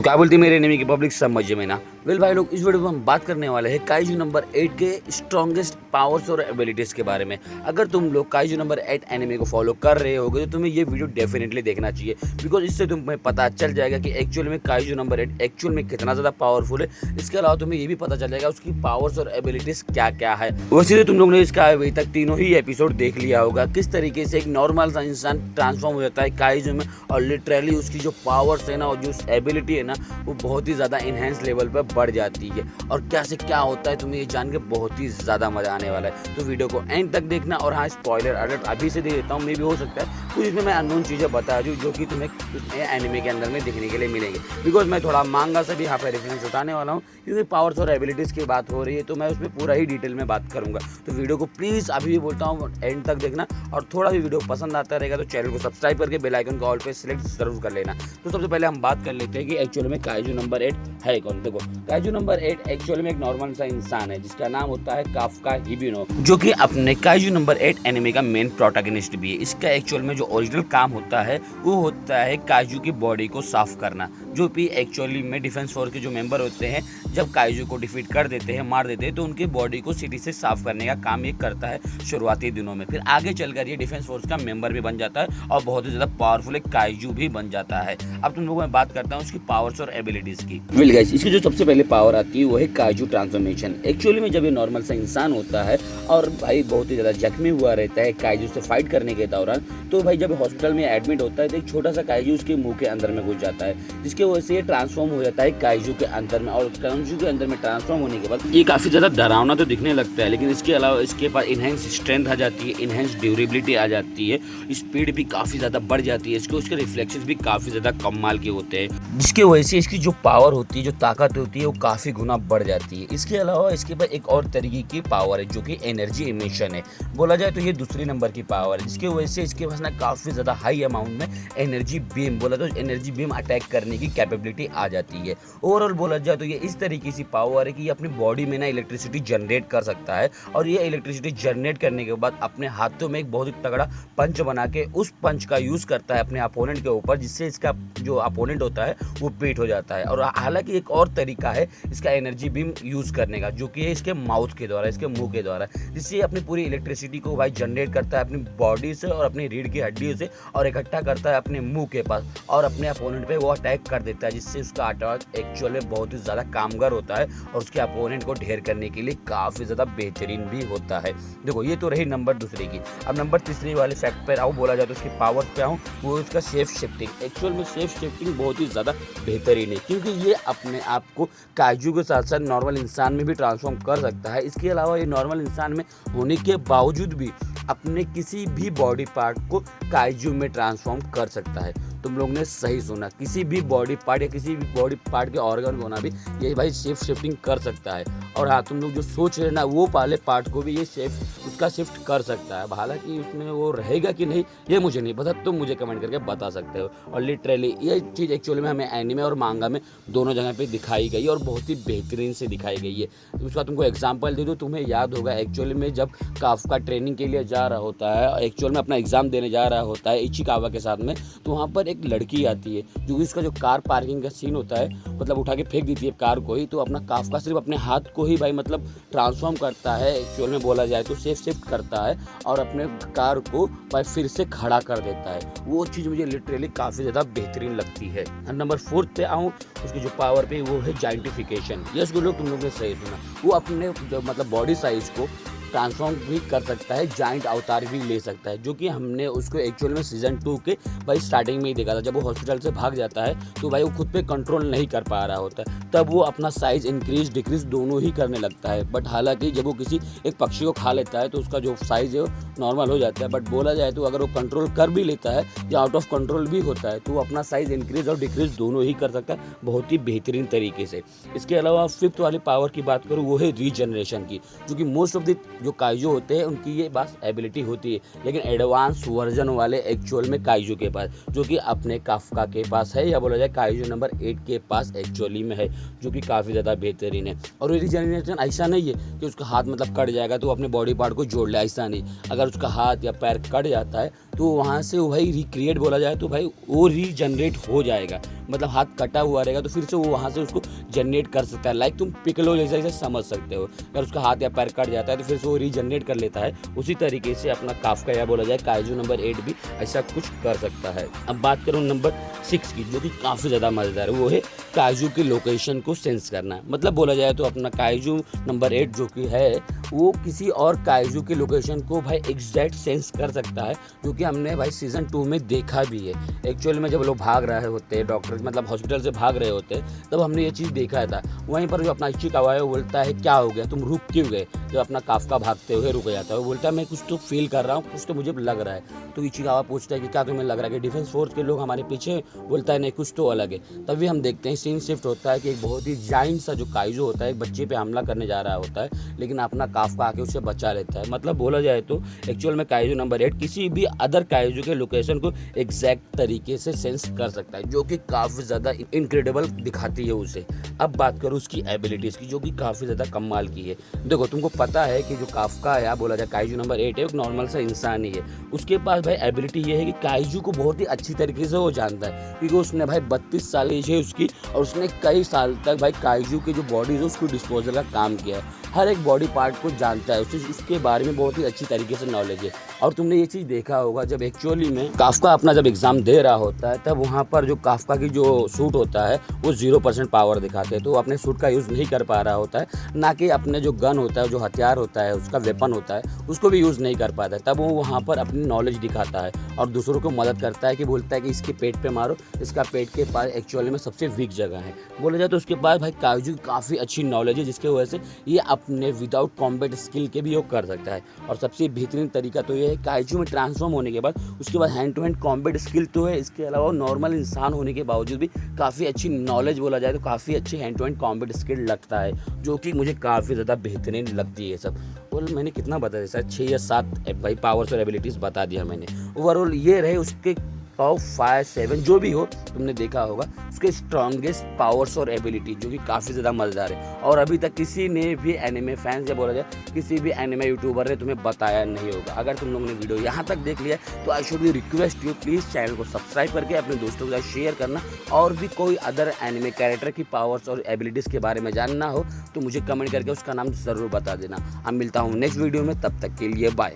क्या बोलती मेरे एनिमी की पब्लिक समझ में ना। वेल भाई लोग, इस वीडियो में हम बात करने वाले हैं काइजू नंबर 8 के स्ट्रॉन्गेस्ट पावर्स और एबिलिटीज के बारे में। अगर तुम लोग काइजू नंबर 8 एनिमे को फॉलो कर रहे होगे तो तुम्हें ये वीडियो डेफिनेटली देखना चाहिए, बिकॉज इससे तुम्हें पता चल जाएगा कि एक्चुअल में काइजू नंबर 8 एक्चुअल में कितना ज़्यादा पावरफुल है। इसके अलावा तुम्हें ये भी पता चल जाएगा उसकी पावर्स और एबिलिटीज क्या क्या है। वैसे तो तुम लोग ने इसका अभी तक तीनों ही एपिसोड देख लिया होगा, किस तरीके से एक नॉर्मल सा इंसान ट्रांसफॉर्म हो जाता है काइजू में, और लिटरली उसकी जो पावर्स है ना और जो एबिलिटी है ना वो बहुत ही ज़्यादा इनहेंस लेवल पर बढ़ जाती है। और क्या से क्या होता है तुम्हें ये जान के बहुत ही ज़्यादा मज़ा आने वाला है, तो वीडियो को एंड तक देखना। और हाँ, स्पॉइलर अलर्ट अभी से दे देता हूँ, मे भी हो सकता है कुछ इसमें मैं अननोन चीज़ें बता दूँ जो कि तुम्हें एनिमे के अंदर में दिखने के लिए मिलेंगे, बिकॉज मैं थोड़ा मांगा से भी यहाँ पर रेफरेंस उठाने वाला हूँ, क्योंकि पावर्स और एबिलिटीज़ की बात हो रही है तो मैं उसमें पूरा ही डिटेल में बात करूँगा। तो वीडियो को प्लीज़ अभी भी बोलता हूँ एंड तक देखना, और थोड़ा भी वीडियो पसंद आता रहेगा तो चैनल को सब्सक्राइब करके बेल आइकन को ऑल पे सिलेक्ट जरूर कर लेना। तो सबसे पहले हम बात कर लेते हैं कि एक्चुअल में काइजू नंबर 8 है कौन। देखो, काइजू नंबर 8 एक्चुअल में एक नॉर्मल सा इंसान है जिसका नाम होता है काफका हिबिनो, जो कि अपने काइजू नंबर 8 एनिमे का मेन प्रोटैगनिस्ट भी है। इसका एक्चुअल में जो ओरिजिनल काम होता है वो होता है काइजू की बॉडी को साफ करना, जो भी एक्चुअली में डिफेंस फोर्स के जो मेंबर होते हैं जब काइजू को डिफीट कर देते हैं, मार देते हैं, तो उनकी बॉडी को सिटी से साफ करने का काम ये करता है शुरुआती दिनों में। फिर आगे चलकर ये डिफेंस फोर्स का मेंबर भी बन जाता है और बहुत ही ज़्यादा पावरफुल एक काइजू भी बन जाता है। अब तुम लोगों में बात करता हूँ उसकी पावर्स और एबिलिटीज की। वेल गाइस, इसकी जो सबसे पहले पावर आती है वो है काइजू ट्रांसफॉर्मेशन। एक्चुअली में जब ये नॉर्मल सा इंसान होता है और भाई बहुत ही ज़्यादा जख्मी हुआ रहता है काइजू से फाइट करने के दौरान, तो भाई जब हॉस्पिटल में एडमिट होता है तो एक छोटा सा काइजू उसके मुंह के अंदर में घुस जाता है, जिसके वजह से ये ट्रांसफॉर्म हो जाता है काइजू के अंदर में। और काइजू के अंदर में ट्रांसफॉर्म होने के बाद ये काफ़ी ज़्यादा डरावना तो दिखने लगता है, लेकिन इसके अलावा इसके पास इनहेंस स्ट्रेंथ आ जाती है, इनहेंस ड्यूरेबिलिटी आ जाती है, स्पीड भी काफ़ी ज़्यादा बढ़ जाती है इसको, उसके रिफ्लेक्शंस भी काफ़ी ज़्यादा कमाल के होते हैं, जिसके वजह से इसकी जो पावर होती है, जो ताकत होती है वो काफ़ी गुना बढ़ जाती है। इसके अलावा इसके पास एक और तरीके की पावर है जो कि एनर्जी इमिशन है। बोला जाए तो ये दूसरी नंबर की पावर है, जिसकी वजह से इसके पास ना काफ़ी ज़्यादा हाई अमाउंट में एनर्जी बीम, बोला तो एनर्जी बीम अटैक करने की कैपेबिलिटी आ जाती है। ओवरऑल बोला जाए तो ये इस तरीके की पावर है कि ये अपनी बॉडी में ना इलेक्ट्रिसिटी जनरेट कर सकता है, और ये इलेक्ट्रिसिटी जनरेट करने के बाद अपने हाथों में एक बहुत ही तगड़ा पंच बना के उस पंच का यूज़ करता है अपने अपोनेंट के ऊपर, जिससे इसका जो अपोनेंट होता है वो बीट हो जाता है। और हालांकि एक और तरीका है इसका एनर्जी बीम यूज़ करने का, जो कि है इसके माउथ के द्वारा, इसके मुंह के द्वारा, जिससे अपनी पूरी इलेक्ट्रिसिटी को भाई जनरेट करता है अपनी बॉडी से और अपनी रीढ़ की हड्डियों से, और इकट्ठा करता है अपने मुंह के पास और अपने अपोनेंट पे वो अटैक कर देता है, जिससे उसका अटैक एक्चुअल में बहुत ही ज़्यादा कामगार होता है और उसके अपोनेंट को ढेर करने के लिए काफ़ी ज़्यादा बेहतरीन भी होता है। देखो, ये तो रही नंबर दूसरे की। अब नंबर तीसरे वाले फैक्ट पर आऊँ, बोला जाए तो उसकी पावर पे आऊँ, वो इसका सेफ शिफ्टिंग। एक्चुअल में सेफ शिफ्टिंग बहुत ही ज़्यादा बेहतरीन है, क्योंकि ये अपने आप को काइजू के साथ साथ नॉर्मल इंसान में भी ट्रांसफॉर्म कर सकता है। इसके अलावा ये नॉर्मल इंसान में होने के बावजूद भी अपने किसी भी बॉडी पार्ट को काइजू में ट्रांसफॉर्म कर सकता है। तुम लोग ने सही सुना, किसी भी बॉडी पार्ट या किसी भी बॉडी पार्ट के ऑर्गन को ना भी ये भाई सेफ शिफ्टिंग कर सकता है। और हाँ, तुम लोग जो सोच रहे ना वो वाले पार्ट को भी ये उसका शिफ्ट कर सकता है। हालांकि उसमें वो रहेगा कि नहीं ये मुझे नहीं पता, तुम मुझे कमेंट करके बता सकते हो। और लिटरली ये चीज़ एक्चुअली में हमें एनिमे और मांगा में दोनों जगह पे दिखाई गई और बहुत ही बेहतरीन से दिखाई गई है। तो उसका तुमको एग्जांपल दे दूँ, तुम्हें याद होगा एक्चुअली में जब काफका ट्रेनिंग के लिए जा रहा होता है, एक्चुअल में अपना एग्जाम देने जा रहा होता है इचिकावा के साथ में, तो वहाँ पर एक लड़की आती है जो कि इसका जो कार पार्किंग का सीन होता है, मतलब उठा के फेंक देती है कार को ही, तो अपना काफका सिर्फ अपने हाथ को ही भाई मतलब ट्रांसफॉर्म करता है, एक्चुअल में बोला जाए तो सेफ शिफ्ट करता है और अपने कार को भाई फिर से खड़ा कर देता है। वो चीज़ मुझे लिटरली काफ़ी ज़्यादा बेहतरीन लगती है। नंबर 4 पे आऊँ, उसकी जो पावर पे वो है जाइंटिफिकेशन। यस लोग, तुम लोगों ने सही सुना, वो अपने जो मतलब बॉडी साइज को ट्रांसफॉर्म भी कर सकता है, जाइंट अवतार भी ले सकता है, जो कि हमने उसको एक्चुअल में सीजन 2 के भाई स्टार्टिंग में ही देखा था। जब वो हॉस्पिटल से भाग जाता है तो भाई वो खुद पे कंट्रोल नहीं कर पा रहा होता है, तब वो अपना साइज इंक्रीज डिक्रीज दोनों ही करने लगता है। बट हालांकि जब वो किसी एक पक्षी को खा लेता है तो उसका जो साइज है वो नॉर्मल हो जाता है। बट बोला जाए तो अगर वो कंट्रोल कर भी लेता है या आउट ऑफ कंट्रोल भी होता है तो वो अपना साइज इंक्रीज और डिक्रीज दोनों ही कर सकता है बहुत ही बेहतरीन तरीके से। इसके अलावा 5th वाली पावर की बात करूँ, वो है रीजनरेशन की, जो कि मोस्ट ऑफ द जो काइजू होते हैं उनकी ये बस एबिलिटी होती है, लेकिन एडवांस वर्जन वाले एक्चुअल में काइजू के पास, जो कि अपने काफका के पास है, या बोला जाए काइजू नंबर 8 के पास एक्चुअली में है, जो कि काफ़ी ज़्यादा बेहतरीन है। और ये रीजनरेशन ऐसा नहीं है कि उसका हाथ मतलब कट जाएगा तो अपने बॉडी पार्ट को जोड़ ले, ऐसा नहीं। अगर उसका हाथ या पैर कट जाता है तो वहाँ से वही रिक्रिएट बोला जाए तो भाई वो रीजनरेट हो जाएगा। मतलब हाथ कटा हुआ रहेगा तो फिर से वो वहाँ से उसको जनरेट कर सकता है। लाइक तुम पिकलो जैसे समझ सकते हो, अगर उसका हाथ या पैर कट जाता है तो फिर से वो रीजनरेट कर लेता है। उसी तरीके से अपना काफ्का या बोला जाए काइजू नंबर 8 भी ऐसा कुछ कर सकता है। अब बात करूँ नंबर 6 की, जो कि काफ़ी ज़्यादा मज़ेदार है, वो है काइजू की लोकेशन को सेंस करना। मतलब बोला जाए तो अपना काइजू नंबर 8 जो कि है वो किसी और काइजू की लोकेशन को भाई एग्जैक्ट सेंस कर सकता है, जो कि हमने भाई सीज़न 2 में देखा भी है। एक्चुअली में जब लोग भाग रहे होते हैं, डॉक्टर मतलब हॉस्पिटल से भाग रहे होते हैं, तब हमने ये चीज़ देखा था। वहीं पर जो अपना इचिकावा है वो बोलता है क्या हो गया, तुम रुक क्यों गए। जब अपना काफ्का भागते हुए रुक जाता है वो बोलता है मैं कुछ तो फील कर रहा हूँ, कुछ तो मुझे लग रहा है। तो इचिकावा पूछता है कि क्या तुम्हें लग रहा है कि डिफेंस फोर्स के लोग हमारे पीछे। बोलता है नहीं, कुछ तो अलग है। तभी हम देखते हैं सीन शिफ्ट होता है कि एक बहुत ही जाइंट सा जो काइजू होता है एक बच्चे पे हमला करने जा रहा होता है, लेकिन अपना काफ्का आके उससे बचा लेता है। मतलब बोला जाए तो एक्चुअल में काइजू नंबर 8 किसी भी अदर काइजू के लोकेशन को एग्जैक्ट तरीके से सेंस कर सकता है, जो कि काफ़ी ज़्यादा इनक्रेडिबल दिखाती है उसे। अब बात करूँ उसकी एबिलिटीज़ की, जो कि काफ़ी ज़्यादा कमाल की है। देखो तुमको पता है कि जो काफ्का या बोला जाए काइजू नंबर 8 है एक नॉर्मल सा इंसान ही है। उसके पास भाई एबिलिटी ये है कि काइजू को बहुत ही अच्छी तरीके से वो जानता है, क्योंकि उसने भाई 32 साल एज है उसकी और उसने कई साल तक भाई काइजू की जो बॉडी है उसको डिस्पोजल का काम किया है। हर एक बॉडी पार्ट को जानता है, उसे उसके बारे में बहुत ही अच्छी तरीके से नॉलेज है। और तुमने ये चीज़ देखा होगा जब एक्चुअली में काफ्का अपना जब एग्ज़ाम दे रहा होता है, तब वहाँ पर जो काफ्का की जो सूट होता है वो 0% पावर दिखाते हैं, तो वो अपने सूट का यूज़ नहीं कर पा रहा होता है, ना कि अपने जो गन होता है, जो हथियार होता है, उसका वेपन होता है, उसको भी यूज़ नहीं कर पाता है। तब वो वहाँ पर अपनी नॉलेज दिखाता है और दूसरों को मदद करता है कि बोलता है कि इसके पेट पे मारो, इसका पेट के पास एक्चुअली में सबसे वीक जगह है। बोला जाए तो उसके पास भाई काइजू की काफ़ी अच्छी नॉलेज है, जिसकी वजह से ये अपने विदाउट कॉम्बैट स्किल के भी योग कर सकता है। और सबसे बेहतरीन तरीका तो ये है काइजू में ट्रांसफॉर्म होने के बाद उसके बाद hand to hand combat skill तो है, इसके अलावा नॉर्मल इंसान होने के बावजूद भी काफ़ी अच्छी नॉलेज बोला जाए तो काफ़ी अच्छी hand to hand combat skill लगता है, जो कि मुझे काफ़ी ज़्यादा बेहतरीन लगती है सब। और मैंने कितना बताया शायद 6 या 7 भाई पावर्स और एबिलिटीज़ बता दिया मैंने। ओवरऑल ये रहे उसके टॉप 5 7 जो भी हो तुमने देखा होगा उसके स्ट्रॉन्गेस्ट पावर्स और एबिलिटी, जो कि काफ़ी ज़्यादा मज़ेदार है और अभी तक किसी ने भी एनिमे फैंस या बोला जाए किसी भी एनिमे यूट्यूबर ने तुम्हें बताया नहीं होगा। अगर तुम लोगों ने वीडियो यहाँ तक देख लिया तो I should be request you please channel को सब्सक्राइब करके अपने दोस्तों के साथ शेयर करना, और भी कोई अदर एनिमे कैरेक्टर की पावर्स और एबिलिटीज़ के बारे में जानना हो तो मुझे कमेंट करके उसका नाम ज़रूर बता देना। अब मिलता हूँ नेक्स्ट वीडियो में, तब तक के लिए बाय।